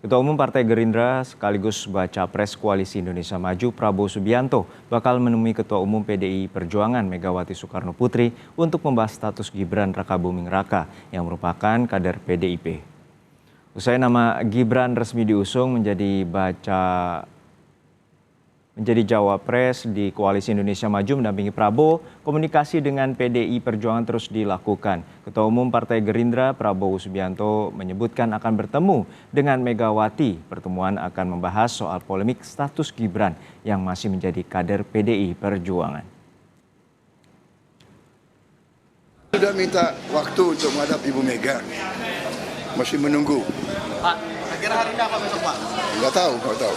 Ketua Umum Partai Gerindra sekaligus baca pres Koalisi Indonesia Maju Prabowo Subianto bakal menemui Ketua Umum PDI Perjuangan Megawati Soekarno Putri untuk membahas status Gibran Rakabuming Raka yang merupakan kader PDIP. Usai nama Gibran resmi diusung menjadi Jawapres di Koalisi Indonesia Maju mendampingi Prabowo, komunikasi dengan PDI Perjuangan terus dilakukan. Ketua Umum Partai Gerindra Prabowo Subianto menyebutkan akan bertemu dengan Megawati. Pertemuan akan membahas soal polemik status Gibran yang masih menjadi kader PDI Perjuangan. Sudah minta waktu untuk menghadap Ibu Mega, masih menunggu. Pak, kira hari ini apa besok, Pak? Nggak tahu.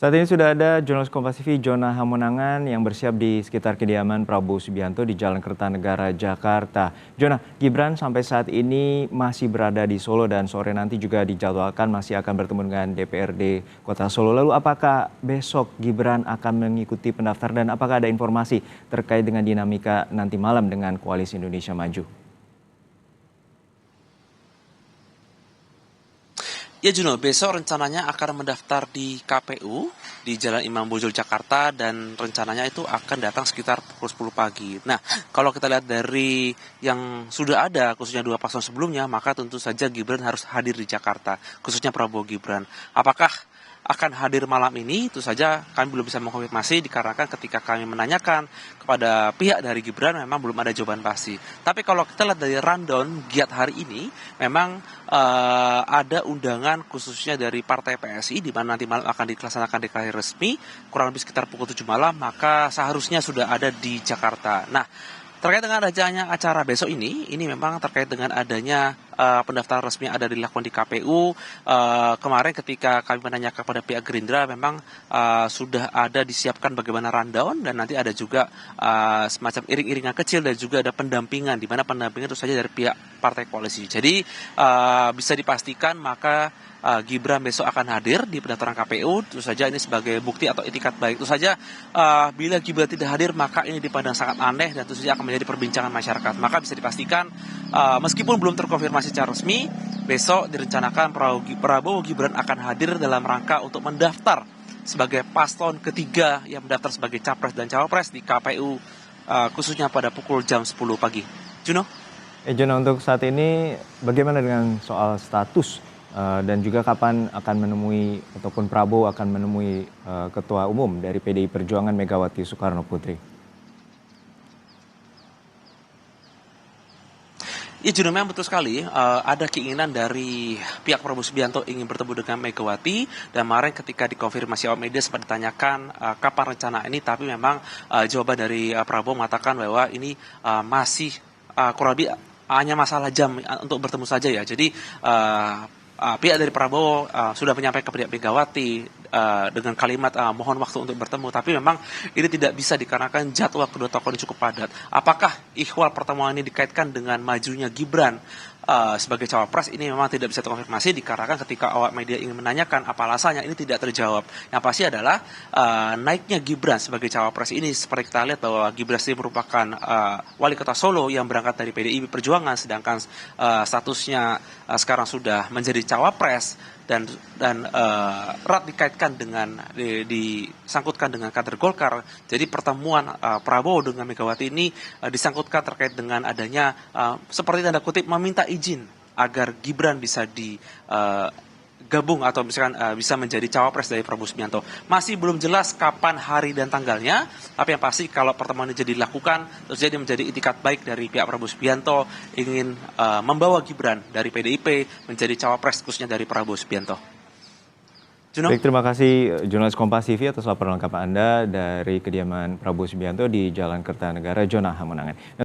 Saat ini sudah ada jurnalis Kompas TV Jona Hamonangan yang bersiap di sekitar kediaman Prabowo Subianto di Jalan Kertanegara, Jakarta. Jona, Gibran sampai saat ini masih berada di Solo dan sore nanti juga dijadwalkan masih akan bertemu dengan DPRD Kota Solo. Lalu apakah besok Gibran akan mengikuti pendaftaran dan apakah ada informasi terkait dengan dinamika nanti malam dengan Koalisi Indonesia Maju? Ya Juno, besok rencananya akan mendaftar di KPU di Jalan Imam Bonjol, Jakarta, dan rencananya itu akan datang sekitar pukul 10 pagi. Nah, kalau kita lihat dari yang sudah ada, khususnya dua paslon sebelumnya, maka tentu saja Gibran harus hadir di Jakarta, khususnya Prabowo Gibran. Apakah akan hadir malam ini? Itu saja kami belum bisa mengkonfirmasi dikarenakan ketika kami menanyakan kepada pihak dari Gibran memang belum ada jawaban pasti. Tapi kalau kita lihat dari rundown giat hari ini, memang ada undangan khususnya dari Partai PSI di mana nanti malam akan dilaksanakan deklarasi resmi kurang lebih sekitar pukul 7 malam, maka seharusnya sudah ada di Jakarta. Nah, terkait dengan adanya acara besok ini memang terkait dengan adanya pendaftaran resmi yang ada dilakukan di KPU. Kemarin ketika kami menanyakan kepada pihak Gerindra memang sudah ada disiapkan bagaimana rundown dan nanti ada juga semacam iring-iringan kecil dan juga ada pendampingan, di mana pendampingan itu saja dari pihak partai koalisi. Jadi bisa dipastikan maka Gibran besok akan hadir di pendaftaran KPU. Tentu saja ini sebagai bukti atau itikat baik. Tentu saja bila Gibran tidak hadir maka ini dipandang sangat aneh dan tentu saja akan menjadi perbincangan masyarakat. Maka bisa dipastikan meskipun belum terkonfirmasi secara resmi, besok direncanakan Prabowo Gibran akan hadir dalam rangka untuk mendaftar sebagai paslon ketiga yang mendaftar sebagai capres dan cawapres di KPU khususnya pada pukul jam 10 pagi. Juno? Jona, untuk saat ini bagaimana dengan soal status dan juga kapan akan menemui ataupun Prabowo akan menemui Ketua Umum dari PDI Perjuangan Megawati Soekarno Putri? Ya Juno, memang betul sekali ada keinginan dari pihak Prabowo Subianto ingin bertemu dengan Megawati, dan kemarin ketika dikonfirmasi awak media sempat ditanyakan kapan rencana ini, tapi memang jawaban dari Prabowo mengatakan bahwa ini masih kurang lebih hanya masalah jam untuk bertemu saja ya. Jadi pihak dari Prabowo sudah menyampaikan kepada Megawati dengan kalimat mohon waktu untuk bertemu, tapi memang ini tidak bisa dikarenakan jadwal kedua tokoh ini cukup padat. Apakah ihwal pertemuan ini dikaitkan dengan majunya Gibran sebagai cawapres? Ini memang tidak bisa terkonfirmasi dikarenakan ketika awak media ingin menanyakan apa alasannya ini tidak terjawab. Yang pasti adalah naiknya Gibran sebagai cawapres ini seperti kita lihat bahwa Gibran sendiri merupakan wali kota Solo yang berangkat dari PDI Perjuangan, sedangkan statusnya sekarang sudah menjadi cawapres dan erat dikaitkan dengan disangkutkan dengan kader Golkar. Jadi pertemuan Prabowo dengan Megawati ini disangkutkan terkait dengan adanya seperti tanda kutip meminta izin agar Gibran bisa digabung atau misalkan bisa menjadi cawapres dari Prabowo Subianto. Masih belum jelas kapan hari dan tanggalnya, tapi yang pasti kalau pertemuan ini jadi dilakukan, terus jadi menjadi itikat baik dari pihak Prabowo Subianto ingin membawa Gibran dari PDIP menjadi cawapres khususnya dari Prabowo Subianto. Juno? Baik, terima kasih jurnalis Kompas TV atas laporan lengkap Anda dari kediaman Prabowo Subianto di Jalan Kertanegara, Jona Hamonangan.